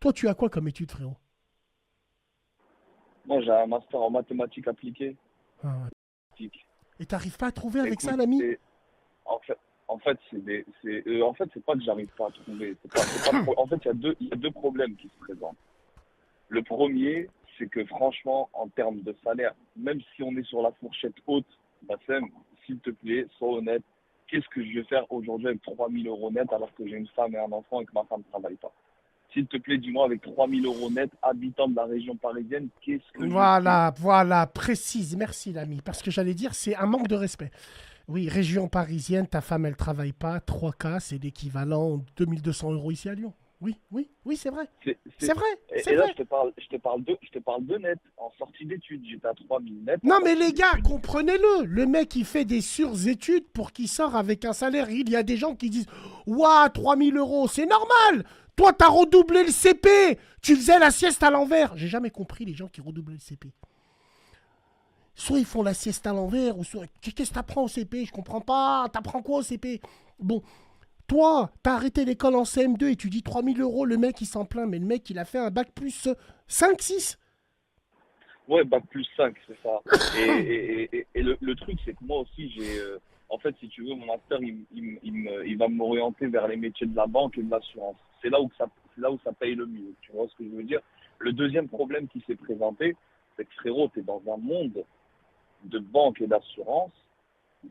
Toi, tu as quoi comme étude, frérot? Moi, j'ai un master en mathématiques appliquées. Ah ouais. Physique. Et t'arrives pas à trouver avec ça, Écoute, l'ami? en fait, en fait, c'est pas que j'arrive pas à trouver. C'est pas en fait, il y a deux problèmes qui se présentent. Le premier, c'est que franchement, en termes de salaire, même si on est sur la fourchette haute, Bassem, s'il te plaît, sois honnête. Qu'est-ce que je vais faire aujourd'hui avec 3 000 € net alors que j'ai une femme et un enfant et que ma femme ne travaille pas? S'il te plaît, dis-moi, avec 3 000 € net, habitant de la région parisienne, qu'est-ce que je fais? Voilà, voilà, précise. Merci, l'ami. Parce que j'allais dire, c'est un manque de respect. Oui, région parisienne, ta femme, elle travaille pas. 3K, c'est l'équivalent de 2 200 € ici à Lyon. Oui, oui, oui, c'est vrai. C'est vrai, c'est Et là, vrai. je te parle de net. En sortie d'études, j'étais à 3 000 net en Non, mais sortie les gars, d'études. comprenez-le. Le mec, il fait des sur-études pour qu'il sort avec un salaire. Il y a des gens qui disent ouah, 3 000 €, c'est normal. Toi, t'as redoublé le CP. Tu faisais la sieste à l'envers. J'ai jamais compris les gens qui redoublaient le CP. Soit ils font la sieste à l'envers, ou soit. Qu'est-ce que t'apprends au CP? Je comprends pas. T'apprends quoi au CP? Bon, toi, t'as arrêté l'école en CM2 et tu dis 3 000 €, le mec, il s'en plaint. Mais le mec, il a fait un bac plus 5, 6. Ouais, bac plus 5 c'est ça. Et le truc, c'est que moi aussi, en fait, si tu veux, mon master, il va m'orienter vers les métiers de la banque et de l'assurance. C'est là où ça paye le mieux. Tu vois ce que je veux dire? Le deuxième problème qui s'est présenté, c'est que frérot, tu es dans un monde de banque et d'assurance.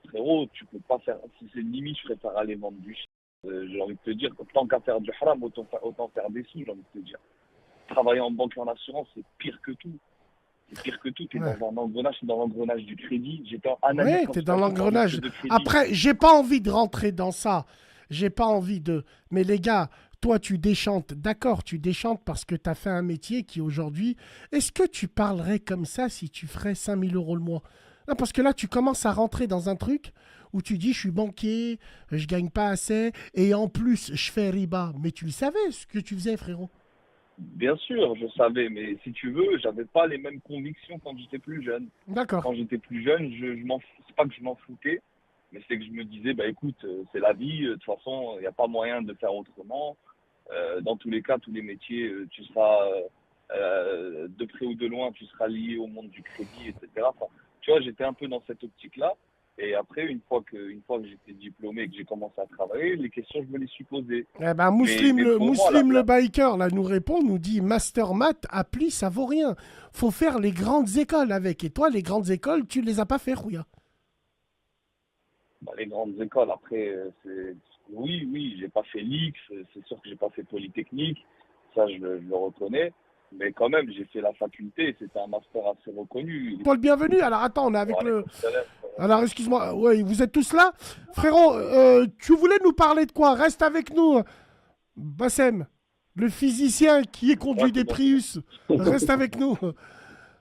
Frérot, tu peux pas faire. Si c'est limite, je préfère aller vendre du shit. J'ai envie de te dire, tant qu'à faire du haram, autant faire des sous, j'ai envie de te dire. Travailler en banque et en assurance, c'est pire que tout. C'est pire que tout, tu es Ouais. dans un engrenage, t'es dans l'engrenage du crédit. J'étais en analyse Ouais, t'es dans quantitative en risque l'engrenage. de crédit. Après, j'ai pas envie de rentrer dans ça. J'ai pas envie de. Mais les gars, toi, tu déchantes. D'accord, tu déchantes parce que t'as fait un métier qui aujourd'hui. Est-ce que tu parlerais comme ça si tu ferais 5 000 € le mois? Non, parce que là, tu commences à rentrer dans un truc où tu dis je suis banquier, je gagne pas assez, et en plus, je fais riba. Mais tu le savais ce que tu faisais, frérot. Bien sûr, je savais, mais si tu veux, j'avais pas les mêmes convictions quand j'étais plus jeune. D'accord. Quand j'étais plus jeune, c'est pas que je m'en foutais, mais c'est que je me disais, bah écoute, c'est la vie, de toute façon, il n'y a pas moyen de faire autrement. Dans tous les cas, tous les métiers, tu seras, de près ou de loin, tu seras lié au monde du crédit, etc. Enfin, tu vois, j'étais un peu dans cette optique-là. Et après, une fois que j'étais diplômé et que j'ai commencé à travailler, les questions, je me les suis posées. Eh ben, Muslim Mais le, pour moi, Muslim le biker, là, nous répond, nous dit Master Math, appli, ça vaut rien. Faut faire les grandes écoles avec. Et toi, les grandes écoles, tu les as pas fait, Rouya. bah, les grandes écoles, après, oui, oui, j'ai pas fait l'X, c'est sûr que j'ai pas fait Polytechnique, ça, je le reconnais. Mais quand même, j'ai fait la faculté, c'était un master assez reconnu. Toi, le bienvenu. Alors, attends, on est Bon, avec allez, le. faut se connaître, Alors, excuse-moi, ouais, vous êtes tous là? Frérot, tu voulais nous parler de quoi? Reste avec nous, Bassem, le physicien qui ouais, conduit c'est des bon, c'est bon. Prius. Reste avec nous.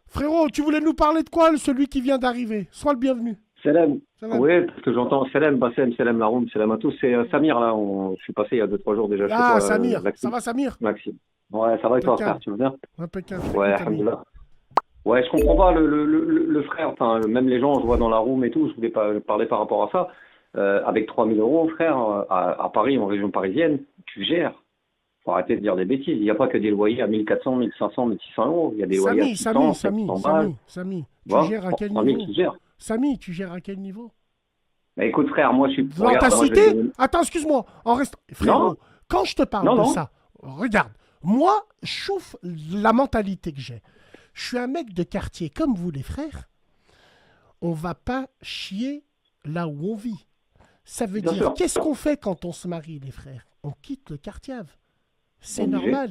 Frérot, tu voulais nous parler de quoi, celui qui vient d'arriver? Sois le bienvenu. Salam. Salam. Oui, parce que j'entends Salam, Bassem, Salam Laroum, Salam à tous. C'est Samir, là. Je suis passé il y a deux trois jours déjà chez Ah, toi, Samir. Ça Maxime. va, Samir? Maxime. Ouais, ça va et toi, frère, Impeccable. tu vas bien? Impeccable. Je Ouais, t'écoute, ami. alhamdoulilah. Ouais, je comprends pas le frère, enfin, même les gens, je vois dans la room et tout, je voulais pas parler par rapport à ça. Avec 3 000 €, frère, à Paris, en région parisienne, tu gères. Faut arrêter de dire des bêtises. Il n'y a pas que des loyers à 1 400, 1 500, 1 600 €. Il y a des loyers à Samy, 600, Samy, 700 Samy, balles. Samy, Samy, Tu tu vois, gères à quel 3 000, niveau? tu gères. Samy, tu gères à quel niveau? Mais écoute, frère, moi, je suis, Dans ta regarde, moi, je vais cité? te donner. Attends, excuse-moi. En restant. Non, Frérot, quand je te parle non, de non. ça, regarde, moi, je chauffe la mentalité que j'ai. Je suis un mec de quartier comme vous, les frères. On va pas chier là où on vit. Ça veut Bien dire, sûr, qu'est-ce qu'on fait quand on se marie, les frères? On quitte le quartier. C'est obligé. normal.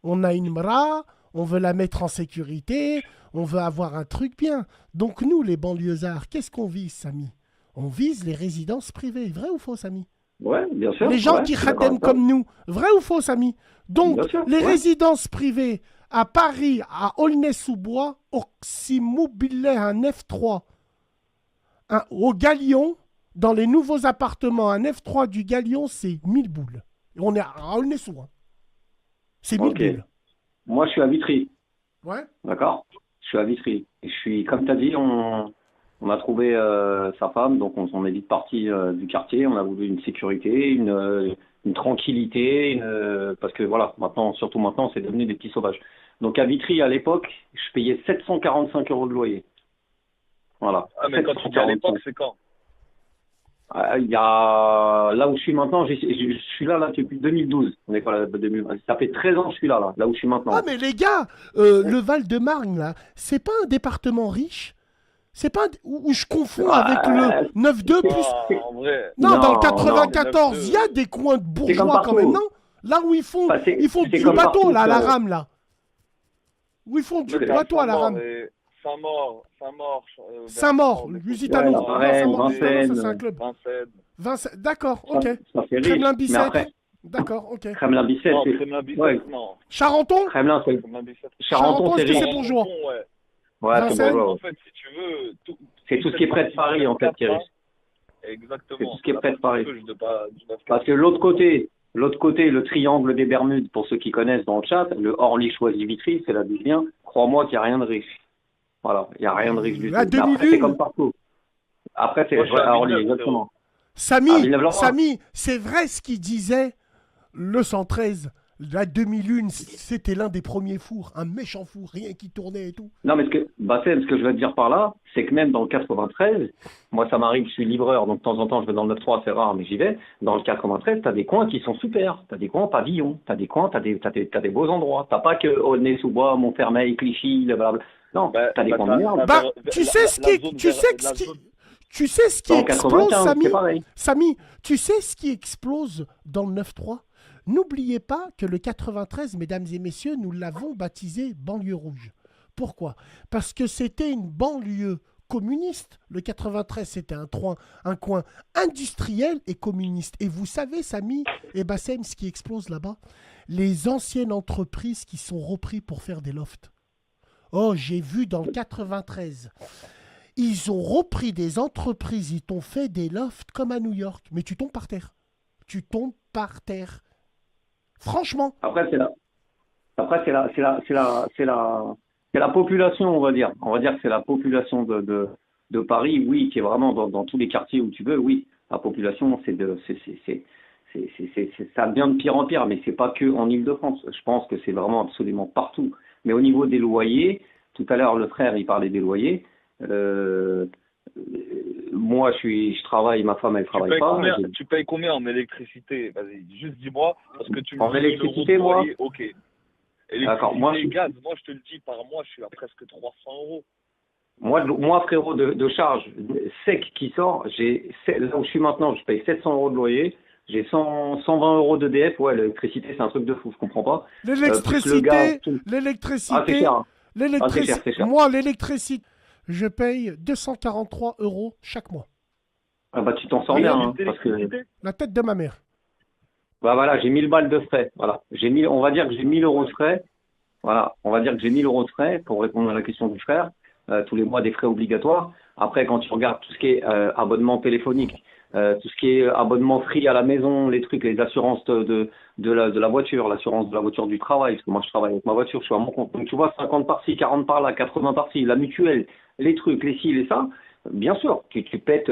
On a une mra, on veut la mettre en sécurité, on veut avoir un truc bien. Donc nous, les banlieusards, qu'est-ce qu'on vise, Samy? On vise les résidences privées. Vrai ou faux, Samy? Ouais, bien sûr, Les gens ouais, qui je suis d'accord khadem avec toi. comme nous. Vrai ou faux, Samy? Bien Donc, sûr, les ouais. résidences privées à Paris, à Aulnay-sous-Bois, Oxymobile, un F3, au Galion, dans les nouveaux appartements, un F3 du Galion, c'est 1000 boules. Et on est à Aulnay-sous-Bois. C'est 1000 Ok. boules. Moi, je suis à Vitry, Ouais. d'accord? Je suis à Vitry. Et je suis, comme tu as dit, On a trouvé sa femme, donc on est vite parti du quartier. On a voulu une sécurité, une tranquillité, parce que voilà, surtout maintenant, c'est devenu des petits sauvages. Donc à Vitry, à l'époque, je payais 745 € de loyer. Voilà. Ah, mais quand tu dis à l'époque, c'est quand? Il y a là où je suis maintenant, je suis là depuis 2012. On est pas là 2012. Ça fait 13 ans que je suis là où je suis maintenant. Ah, mais les gars, le Val-de-Marne, là, c'est pas un département riche? C'est pas où je confonds avec le 9-2 plus. En vrai. Non, dans le Non, 94, il y a des coins de C'est comme bourgeois quand même, partout. non? Là où ils font, Bah, ils font c'est du comme bateau, partout, là, à la ça. rame, là. Où ils font du Mais bateau à la Saint-Maur rame. Saint-Maur. Saint-Maur, Lusitano. Non, Varennes, Saint-Maur, Lusitano, ça c'est un Vincennes. club. Vincennes. D'accord, ok. Ça fait riche. Mais Kremlin-Bicêtre. après, D'accord, ok. Kremlin-Bicêtre, Non, c'est... Kremlin-Bicêtre, Ouais. non. Charenton? Kremlin, c'est... Kremlin-Bicêtre. Charenton, c'est est-ce que riche. c'est bourgeois? Ouais. Ouais, c'est Vincennes. bourgeois. En fait, si tu veux, C'est tout ce qui est près de Paris, en fait, qui est riche. Exactement. C'est tout ce qui est près de Paris. Du 9-4. Parce que l'autre côté, le triangle des Bermudes, pour ceux qui connaissent dans le chat, le Orly-Choisy-Vitry, c'est là d'où je viens. Crois-moi qu'il n'y a rien de riche. Voilà, il n'y a rien de riche du tout. La Mais après, demi-lune. c'est comme partout. Après, c'est Moi, je suis à à Orly, Villeneuve, exactement. Samy, Ah, Villeneuve-Loire. Samy, c'est vrai ce qu'il disait, le 113. La demi-lune, c'était l'un des premiers fours. Un méchant four, rien qui tournait et tout. Non, mais ce que je veux te dire par là, c'est que même dans le 93, moi ça m'arrive, je suis livreur, donc de temps en temps je vais dans le 9-3, c'est rare, mais j'y vais. Dans le 93, t'as des coins qui sont super. T'as des coins pavillons, t'as des beaux endroits. T'as pas que Aulnay-sous-Bois, Montfermeil, Clichy, blablabla. Non, t'as des coins de merde. Bah, tu sais ce qui Dans le explose, 95, Samy? c'est pareil. Samy, tu sais ce qui explose dans le 9-3? N'oubliez pas que le 93, mesdames et messieurs, nous l'avons baptisé banlieue rouge. Pourquoi? Parce que c'était une banlieue communiste. Le 93, c'était un coin industriel et communiste. Et vous savez, Samy et Bassem, ce qui explose là-bas? Les anciennes entreprises qui sont reprises pour faire des lofts. Oh, j'ai vu dans le 93. Ils ont repris des entreprises, ils t'ont fait des lofts comme à New York. Mais tu tombes par terre. Tu tombes par terre. Franchement. Après, c'est la population, on va dire. On va dire que c'est la population de Paris, oui, qui est vraiment dans tous les quartiers où tu veux, oui. La population, ça devient de pire en pire, mais c'est pas que en Île-de-France. Je pense que c'est vraiment absolument partout. Mais au niveau des loyers, tout à l'heure, le frère, il parlait des loyers. Moi, je travaille, ma femme, elle travaille pas. Tu payes combien en électricité? Vas-y, juste dis-moi. Parce que tu me En dis électricité, l'euro de moi loyer, ok. D'accord, moi, Gaz, moi, je te le dis, par mois, je suis à presque 300 €. Moi, frérot, de charge sec qui sort, là où je suis maintenant, je paye 700 € de loyer. J'ai 120 € d'EDF. Ouais, l'électricité, c'est un truc de fou, je comprends pas. L'électricité, Ah, c'est cher. Hein. C'est cher. Moi, l'électricité, je paye 243 € chaque mois. Ah bah, tu t'en sors bien, hein, parce que... La tête de ma mère. Bah voilà, j'ai 1000 balles de frais. Voilà. On va dire que j'ai 1000 € de frais. Voilà, on va dire que j'ai 1000 € de frais pour répondre à la question du frère. Tous les mois, des frais obligatoires. Après, quand tu regardes tout ce qui est abonnement téléphonique, tout ce qui est abonnement free à la maison, les trucs, les assurances de la voiture, l'assurance de la voiture du travail, parce que moi je travaille avec ma voiture, je suis à mon compte. Donc tu vois, 50 par-ci, 40 par-là, 80 par-ci, la mutuelle, les trucs, les ci, les ça, bien sûr, tu pètes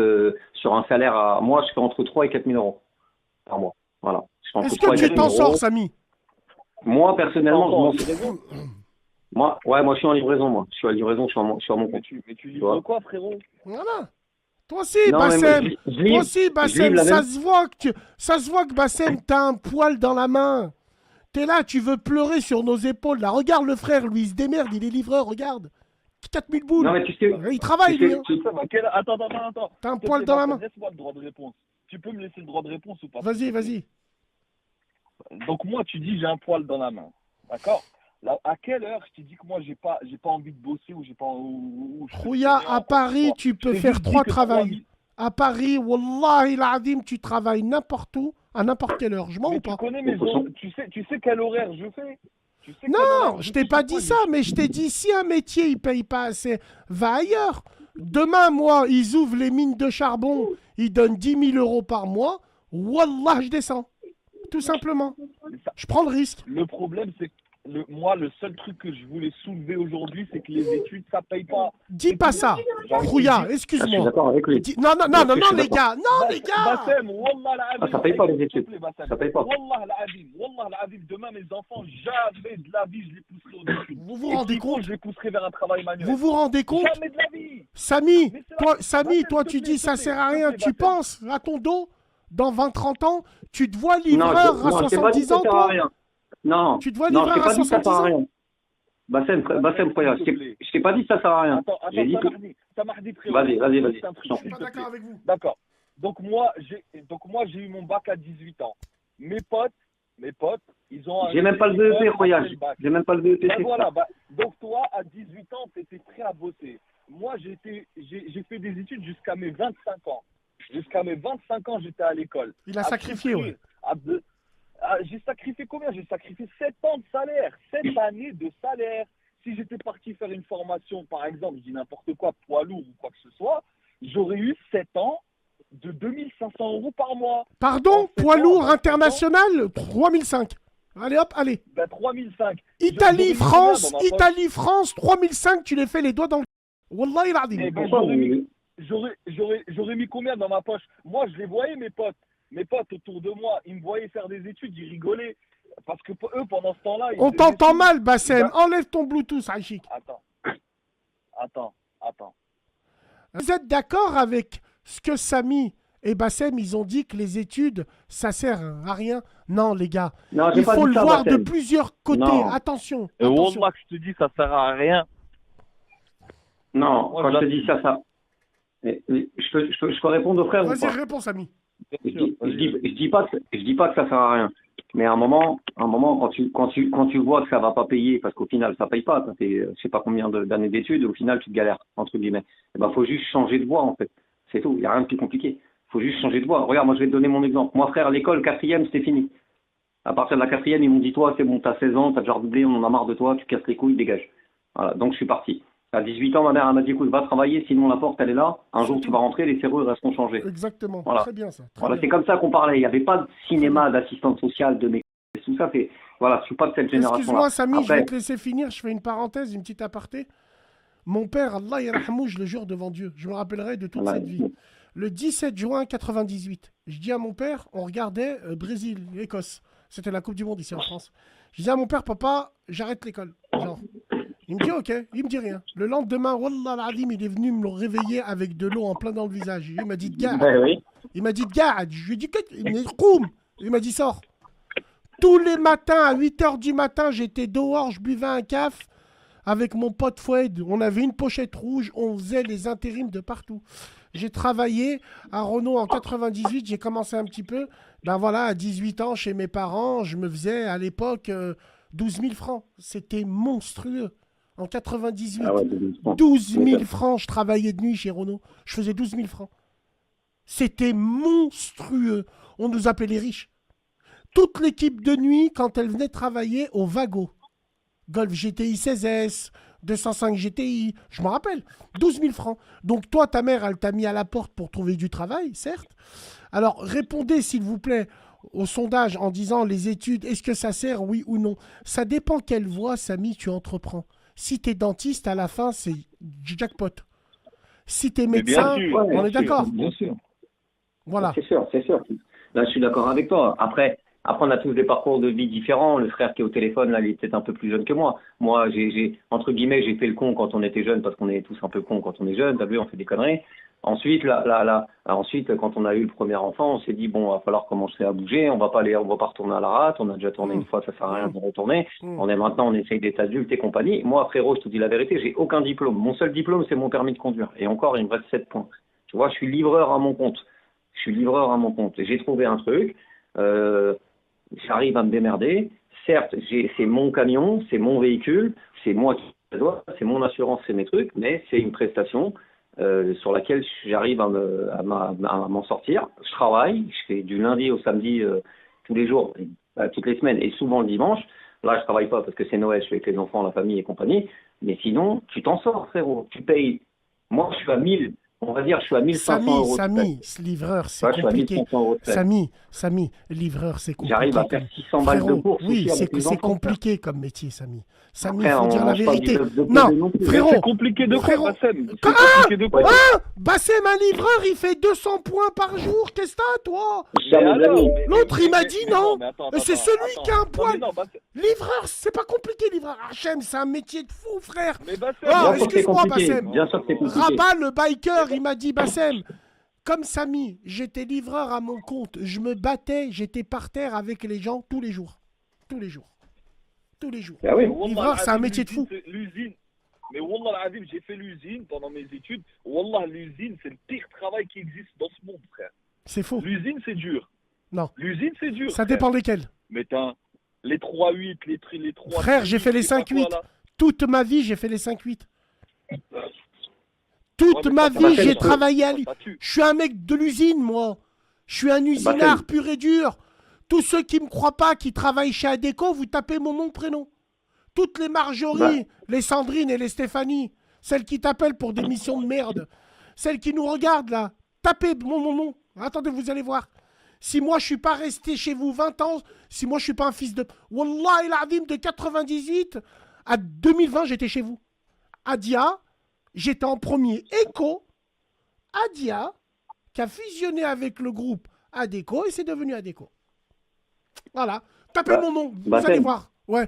sur un salaire à... Moi, je fais entre 3 et 4 000 € par mois. Voilà. Est-ce que tu t'en sors, Samy? Moi, personnellement, moi, je suis en livraison, moi. Je suis en livraison, je suis à mon compte. Mais tu livres quoi, frérot? Voilà. Toi aussi, Bassem. Toi aussi, Bassem, ça se voit que Bassem, t'as un poil dans la main. T'es là, tu veux pleurer sur nos épaules. Là, regarde le frère, lui, il se démerde, il est livreur, regarde. 4000 boules. Non, mais tu sais, il travaille, lui. Hein. Attends. T'as un poil dans la main. Laisse-moi le droit de réponse. Tu peux me laisser le droit de réponse ou pas? Vas-y. Donc moi, tu dis j'ai un poil dans la main. D'accord? Là, à quelle heure je t'ai dit que moi j'ai pas envie de bosser ou j'ai pas Rouya, à Paris, tu peux faire 3 travails. À Paris, Wallahi l'Adim, tu travailles n'importe où, à n'importe quelle heure. Je mens ou pas? Tu connais mes horaires, tu sais quel horaire je fais? Non, je t'ai pas dit ça, mais je t'ai dit si un métier il paye pas assez, va ailleurs. Demain, moi, ils ouvrent les mines de charbon, ils donnent 10 000 € par mois. Wallah, je descends. Tout simplement. Je prends le risque. Le problème, c'est moi, le seul truc que je voulais soulever aujourd'hui, c'est que les études, ça paye pas. Dis pas ça. Rouya, Je suis excuse-moi. d'accord avec lui. Non, non, non, non, Je non, suis les d'accord. gars. Non, les gars. Bassem, wallah l'azim. Ça paye pas les études. S'il te plaît, Bassem. Ça paye pas. Wallah l'azim. Demain, mes enfants, jamais de la vie, je les pousserai aux études. Vous vous Et rendez s'il faut, compte? je les pousserai vers un travail manuel. Vous vous rendez compte? Jamais de la vie. Samy, Mais c'est toi, vrai. Samy, Bassem, toi, s'il te tu plaît, dis ça s'il te sert à plaît, rien. s'il te Tu plaît, Bassem. penses à ton dos, dans 20-30 ans, tu te vois Non, livreur à non, je t'ai pas dit 70 que ça ans, sert à toi? rien. Non, Tu te vois non, je livreur t'ai à pas dit que ça 70 sert à ans? rien. Bassem, frère, je t'ai pas dit que ça sert à rien. Attends, J'ai dit que... Samardi, frérot. Vas-y. C'est un truc, Je s'il suis pas te d'accord plaît. avec vous. D'accord. Donc moi, j'ai eu mon bac à 18 ans. Mes potes, ils ont... J'ai même pas le BEP, Roya. J'ai même pas le BEP. Ben voilà, donc toi, à 18 ans, tu étais prêt à bosser. Moi, j'ai fait des études jusqu'à mes 25 ans. Jusqu'à mes 25 ans, j'étais à l'école. Il a sacrifié, ouais. J'ai sacrifié combien? J'ai sacrifié 7 ans de salaire. 7 années de salaire. Si j'étais parti faire une formation, par exemple, je dis n'importe quoi, poids lourd ou quoi que ce soit, j'aurais eu 7 ans de 2500 € par mois. Pardon, poids lourd international, 3005. Allez hop, allez. Ben 3005. Italie, J'aurais mis France, combien dans ma poche? Italie, France, 3005, tu les fais les doigts dans le... Wallah, il a dit. Eh ben, j'aurais mis combien dans ma poche? Moi, je les voyais, mes potes. Mes potes autour de moi, ils me voyaient faire des études, ils rigolaient. Parce que eux, pendant ce temps-là... On t'entend mal, Bassem. Enlève ton Bluetooth, Aïchik. Attends. Vous êtes d'accord avec ce que Samy et Bassem, ils ont dit que les études, ça sert à rien? Non, les gars. Non, j'ai Il pas faut dit le ça, voir de Bassem. plusieurs côtés. Non. Attention. Et attention. Wallah, que je te dis, ça sert à rien. Non, Moi, quand je te dis ça... Je peux répondre aux frères ou Vas-y, pas? réponds, Samy. Je dis pas que ça sert à rien. Mais à un moment, quand tu vois que ça va pas payer, parce qu'au final, ça paye pas, ça fait je sais pas combien d'années d'études, au final, tu te galères, entre guillemets. Eh ben, faut juste changer de voie, en fait. C'est tout. Il n'y a rien de plus compliqué. Faut juste changer de voie. Regarde, moi, je vais te donner mon exemple. Moi, frère, l'école, 4e, c'était fini. À partir de la 4e, ils m'ont dit, toi, c'est bon, t'as 16 ans, t'as déjà redoublé, on en a marre de toi, tu casses les couilles, dégage. Voilà. Donc, je suis parti. À 18 ans, ma mère, elle m'a dit, écoute, va travailler, sinon la porte, elle est là. Un jour, tu vas rentrer, les serrures resteront changées. Exactement. Voilà. Très bien, ça. Très Voilà, bien. c'est comme ça qu'on parlait. Il n'y avait pas de cinéma, d'assistante sociale, de tout ça. Voilà, je suis pas de cette génération-là. Excuse-moi, Samy, je vais Après, te laisser finir. Je fais une parenthèse, une petite aparté. Mon père, Allah yarhamou, je le jure devant Dieu, je me rappellerai de toute voilà, cette vie. Le 17 juin 98, je dis à mon père, on regardait Brésil, Écosse. C'était la Coupe du Monde ici en France. Je dis à mon père, papa, j'arrête l'école. Genre. Il me dit ok, il me dit rien. Le lendemain, Wallah al-Azim, il est venu me réveiller avec de l'eau en plein dans le visage. Il m'a dit de garde. oui. Il m'a dit de garde. Je lui ai dit que il m'a dit sors. Tous les matins, à 8h du matin, j'étais dehors, je buvais un caf avec mon pote Foued. On avait une pochette rouge, on faisait les intérims de partout. J'ai travaillé à Renault en 98, j'ai commencé un petit peu. Ben voilà, à 18 ans, chez mes parents, je me faisais à l'époque 12 000 francs. C'était monstrueux. En 98, Ah ouais, 12 000 francs, je travaillais de nuit chez Renault. Je faisais 12 000 francs. C'était monstrueux. On nous appelait les riches. Toute l'équipe de nuit, quand elle venait travailler au Vago, Golf GTI 16S, 205 GTI, je me rappelle, 12 000 francs. Donc toi, ta mère, elle t'a mis à la porte pour trouver du travail, certes. Alors, répondez, s'il vous plaît, au sondage en disant les études, est-ce que ça sert, oui ou non? Ça dépend quelle voie, Samy, tu entreprends. Si tu es dentiste, à la fin, c'est jackpot. Si tu es médecin, on est d'accord. Bien sûr. Voilà. C'est sûr. Là, je suis d'accord avec toi. Après, on a tous des parcours de vie différents. Le frère qui est au téléphone, là, il est peut-être un peu plus jeune que moi. Moi, entre guillemets, j'ai fait le con quand on était jeune, parce qu'on est tous un peu cons quand on est jeune. T'as vu, on fait des conneries. Ensuite, ensuite, quand on a eu le premier enfant, on s'est dit, bon, il va falloir commencer à bouger. On va pas retourner à la rate. On a déjà tourné une fois, ça sert à rien de retourner. On essaye d'être adulte et compagnie. Moi, frérot, je te dis la vérité, j'ai aucun diplôme. Mon seul diplôme, c'est mon permis de conduire. Et encore, il me reste 7 points. Tu vois, je suis livreur à mon compte. Et j'ai trouvé un truc. J'arrive à me démerder. Certes, c'est mon camion, c'est mon véhicule, c'est moi qui le dois, c'est mon assurance, c'est mes trucs, mais c'est une prestation sur laquelle j'arrive à m'en sortir. Je travaille, je fais du lundi au samedi tous les jours, toutes les semaines et souvent le dimanche. Là, je travaille pas parce que c'est Noël, je suis avec les enfants, la famille et compagnie. Mais sinon, tu t'en sors, frérot. Tu payes. Moi, je suis à 1000. On va dire, je suis à 1500 euros. Samy, ce livreur, c'est Ouais, je suis à compliqué. 1500 euros de frais. Samy, livreur, c'est compliqué. J'arrive à faire 600 balles de Frérot, course. oui, aussi avec les c'est enfants, compliqué comme métier, Samy. Samy, il Après, faut dire on la mange pas vérité. du bœuf de Non, poulet non plus. frérot, C'est compliqué de quoi, frérot. Bassem? C'est Quoi compliqué de quoi? Bassem, un livreur, il fait 200 points par jour. Qu'est-ce que t'as, toi? Ça, mes amis. L'autre, il m'a dit non. mais attends, C'est celui qui a un poil. Non, Bassem, Livreur, c'est pas compliqué, livreur. Hachem, c'est un métier de fou, frère. mais Bassem, Ah, Bien sûr que c'est excuse-moi, compliqué. Bassem. Bien sûr que c'est compliqué. Rabat, le biker, il m'a dit, Bassem, comme Samy, j'étais livreur à mon compte. Je me battais, j'étais par terre avec les gens tous les jours. Tous les jours. Tous les jours. Ah oui. Wallah Livreur, c'est un al-Azim, métier de fou. L'usine. Mais Wallah al-Azim, j'ai fait l'usine pendant mes études. Wallah, l'usine, c'est le pire travail qui existe dans ce monde, frère. C'est faux. L'usine, c'est dur. Non. L'usine, c'est dur. Ça frère. dépend lesquels. Mais t'as les 3-8, les 3... Frère, j'ai fait les 5-8. Toute ma vie, j'ai fait les 5-8. Toute Ouais, mais ma ça, ça vie, tue, j'ai ça. travaillé à Ça l'usine. tue. Je suis un mec de l'usine, moi. Je suis un usinard pur et dur. Tous ceux qui me croient pas, qui travaillent chez Adéco, vous tapez mon nom, prénom. Toutes les Marjorie, les Sandrine et les Stéphanie, celles qui t'appellent pour des missions de merde, celles qui nous regardent là, tapez mon nom. Attendez, vous allez voir. Si moi je suis pas resté chez vous 20 ans, si moi je suis pas un fils de... Wallah il Adim, de 98 à 2020, j'étais chez vous. Adia, j'étais en premier Eco. Adia, qui a fusionné avec le groupe Adéco et c'est devenu Adéco. Voilà. Tapez mon nom, vous allez voir. Ouais.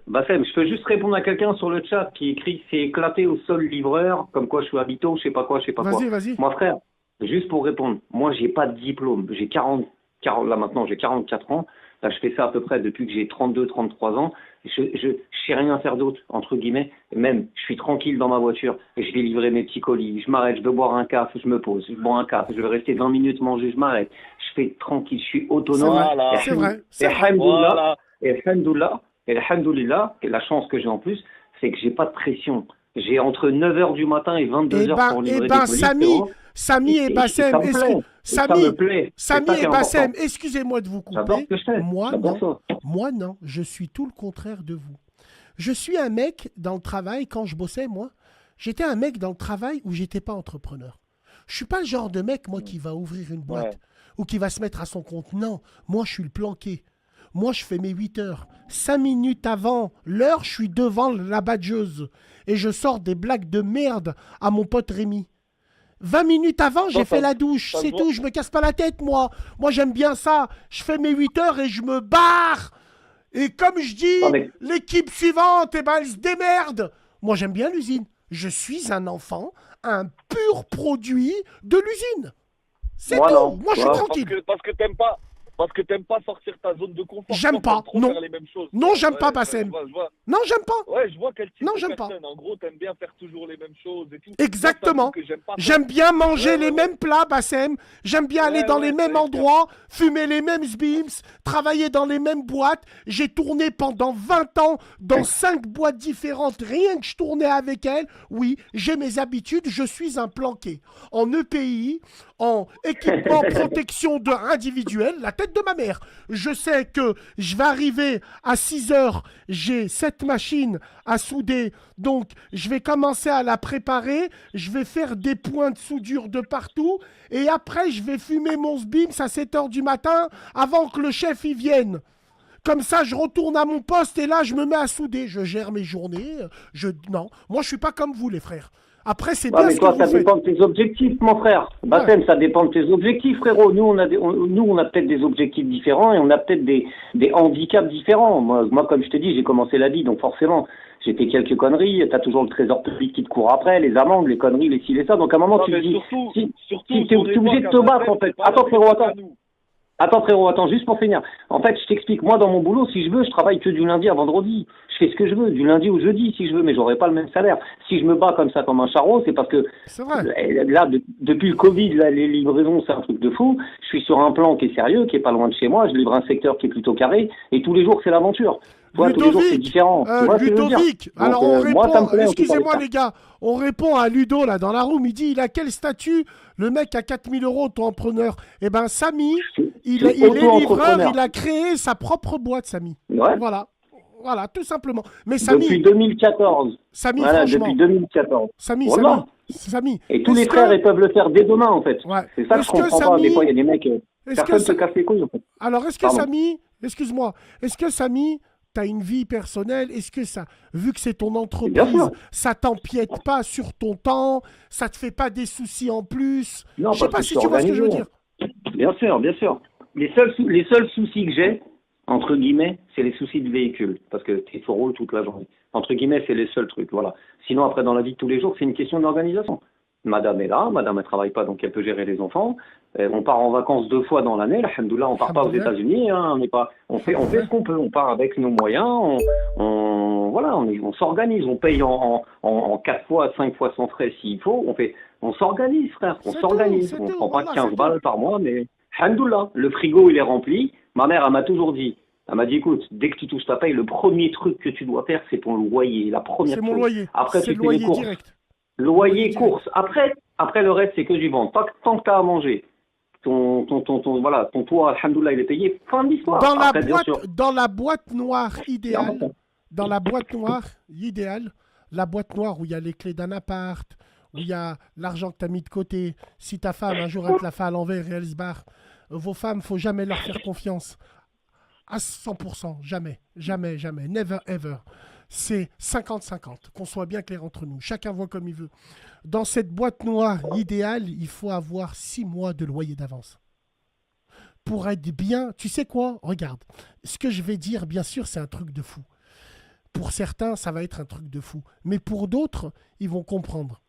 Bassem, je peux juste répondre à quelqu'un sur le chat qui écrit c'est éclaté au sol livreur, comme quoi je suis habitant, je sais pas quoi. Vas-y. Moi frère, juste pour répondre, moi j'ai pas de diplôme, j'ai 40, là maintenant j'ai 44 ans, là je fais ça à peu près depuis que j'ai 33 ans, je sais rien faire d'autre, entre guillemets, même je suis tranquille dans ma voiture, et je vais livrer mes petits colis, je m'arrête, je veux boire un café, je me pose, je bois un café, je vais rester 20 minutes manger, je m'arrête, je fais tranquille, je suis autonome. Voilà. C'est vrai. Et alhamdoulilah, Voilà. et alhamdoulilah, et la chance que j'ai en plus, c'est que j'ai pas de pression. J'ai entre 9h du matin et 22h pour livrer des colis. Samy et Bassem, Samy et Bassem, excusez-moi de vous J'adore couper. ce que je fais. Moi non, je suis tout le contraire de vous. Je suis un mec dans le travail, quand je bossais, moi, j'étais un mec dans le travail où j'étais pas entrepreneur. Je suis pas le genre de mec, moi, qui va ouvrir une boîte ou qui va se mettre à son compte. Non, moi, je suis le planqué. Moi, je fais mes 8 heures. 5 minutes avant l'heure, je suis devant la badgeuse. Et je sors des blagues de merde à mon pote Rémi. 20 minutes avant, j'ai fait la douche. C'est tout, je me casse pas la tête, moi. Moi, j'aime bien ça. Je fais mes 8 heures et je me barre. Et comme je dis, l'équipe suivante, eh ben, elle se démerde. Moi, j'aime bien l'usine. Je suis un enfant, un pur produit de l'usine. C'est tout. Moi, je suis tranquille. Parce que t'aimes pas sortir ta zone de confort. J'aime pas. Non. Faire les mêmes choses. Non, j'aime pas, Bassem. Non, j'aime pas. Ouais, je vois quel type non, de j'aime personne. En gros, t'aimes bien faire toujours les mêmes choses et tout. Exactement. Moi, j'aime bien manger les mêmes plats, Bassem. J'aime bien aller dans les mêmes endroits, fumer les mêmes sbims, travailler dans les mêmes boîtes. J'ai tourné pendant 20 ans dans 5 boîtes différentes, rien que je tournais avec elles. Oui, j'ai mes habitudes, je suis un planqué. En EPI, en équipement protection individuelle, la tête de ma mère. Je sais que je vais arriver à 6 heures, j'ai cette machine à souder, donc je vais commencer à la préparer, je vais faire des points de soudure de partout, et après je vais fumer mon sbims à 7 heures du matin avant que le chef y vienne. Comme ça, je retourne à mon poste et là, je me mets à souder. Je gère mes journées. Non, moi, je suis pas comme vous, les frères. Après, c'est bien mais ce toi, que ça vous faites. dépend de tes objectifs, mon frère. Bassem, ça dépend de tes objectifs, frérot. Nous, on a peut-être des objectifs différents et on a peut-être des handicaps différents. Moi, comme je te dis, j'ai commencé la vie, donc forcément, j'ai fait quelques conneries. T'as toujours le trésor public qui te court après, les amendes, les conneries, les ci, les ça. Donc, à un moment, tu te dis, si t'es obligé de te battre, en fait. Attends, frérot, attends, juste pour finir. En fait, je t'explique. Moi, dans mon boulot, si je veux, je travaille que du lundi à vendredi. Je fais ce que je veux, du lundi au jeudi, si je veux, mais j'aurai pas le même salaire. Si je me bats comme ça, comme un charreau, c'est parce que là, depuis le Covid, là, les livraisons, c'est un truc de fou. Je suis sur un plan qui est sérieux, qui est pas loin de chez moi. Je livre un secteur qui est plutôt carré, et tous les jours, c'est l'aventure. Tous les jours, c'est différent. Ludovic, alors donc, on répond, moi, excusez-moi les gars, on répond à Ludo là dans la room, il dit il a quel statut? Le mec a 4000 € auto-entrepreneur. Eh ben Samy, il est livreur, il a créé sa propre boîte, Samy. Ouais. Voilà. Voilà, tout simplement. Mais Samy, Depuis 2014. Samy, Voilà, franchement, depuis 2014. Samy, Voilà. Samy, Et tous les est-ce frères, que- ils peuvent le faire dès demain, en fait. Ouais. C'est ça que je Est-ce que comprends pas. Des Samy- fois, il y a des mecs, est-ce que personne se ça- casse les couilles, en fait. Alors, est-ce que Pardon. Samy, excuse-moi, est-ce que Samy, t'as une vie personnelle? Est-ce que ça, vu que c'est ton Bien entreprise, sûr. ça t'empiète pas sur ton temps? Ça te fait pas des soucis en plus? Non, Je sais parce pas que si c'est tu vois ce que je veux organisé. dire. Bien sûr, bien sûr. Les seuls soucis que j'ai, entre guillemets, c'est les soucis de véhicule. Parce que tu roules toute la journée. Entre guillemets, c'est les seuls trucs. Voilà. Sinon, après, dans la vie de tous les jours, c'est une question d'organisation. Madame est là, madame ne travaille pas, donc elle peut gérer les enfants. On part en vacances 2 fois dans l'année. Alhamdoulilah, on part pas aux Alhamdoulilah. États-Unis. Hein, on fait ce qu'on peut. On part avec nos moyens. On s'organise. On paye en 4 fois, 5 fois sans frais s'il faut. On s'organise, frère. On C'est s'organise. tout, On c'est prend tout, pas voilà, 15 c'est balles tout. par mois, mais alhamdoulilah, le frigo il est rempli. Ma mère, elle m'a toujours dit. Elle m'a dit, écoute, dès que tu touches ta paye, le premier truc que tu dois faire, c'est ton loyer, la première C'est chose. mon loyer. Après, C'est tu le fais les loyer courses. direct. Loyer, direct. courses. Après, le reste, c'est que du ventre. Tant que tu as à manger, ton toit, alhamdoulilah, il est payé. Fin de l'histoire. Après, bien sûr. Dans la boîte noire idéale, important. dans la boîte noire idéale, la boîte noire où il y a les clés d'un appart, où il y a l'argent que tu as mis de côté, si ta femme un jour elle te la fait à l'envers et elle se barre, vos femmes, faut jamais leur faire confiance. À 100%, jamais, jamais, jamais, never ever. C'est 50-50, qu'on soit bien clair entre nous. Chacun voit comme il veut. Dans cette boîte noire idéale, il faut avoir 6 mois de loyer d'avance. Pour être bien, tu sais quoi? Regarde, ce que je vais dire, bien sûr, c'est un truc de fou. Pour certains, ça va être un truc de fou. Mais pour d'autres, ils vont comprendre.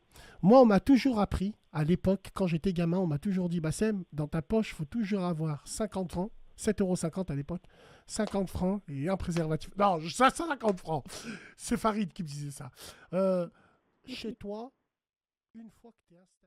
Moi, on m'a toujours appris, à l'époque, quand j'étais gamin, on m'a toujours dit, Bassem, dans ta poche, il faut toujours avoir 50 francs, 7,50 € à l'époque, 50 francs et un préservatif. Non, ça, 50 francs. C'est Farid qui me disait ça. Chez toi, une fois que tu es installé.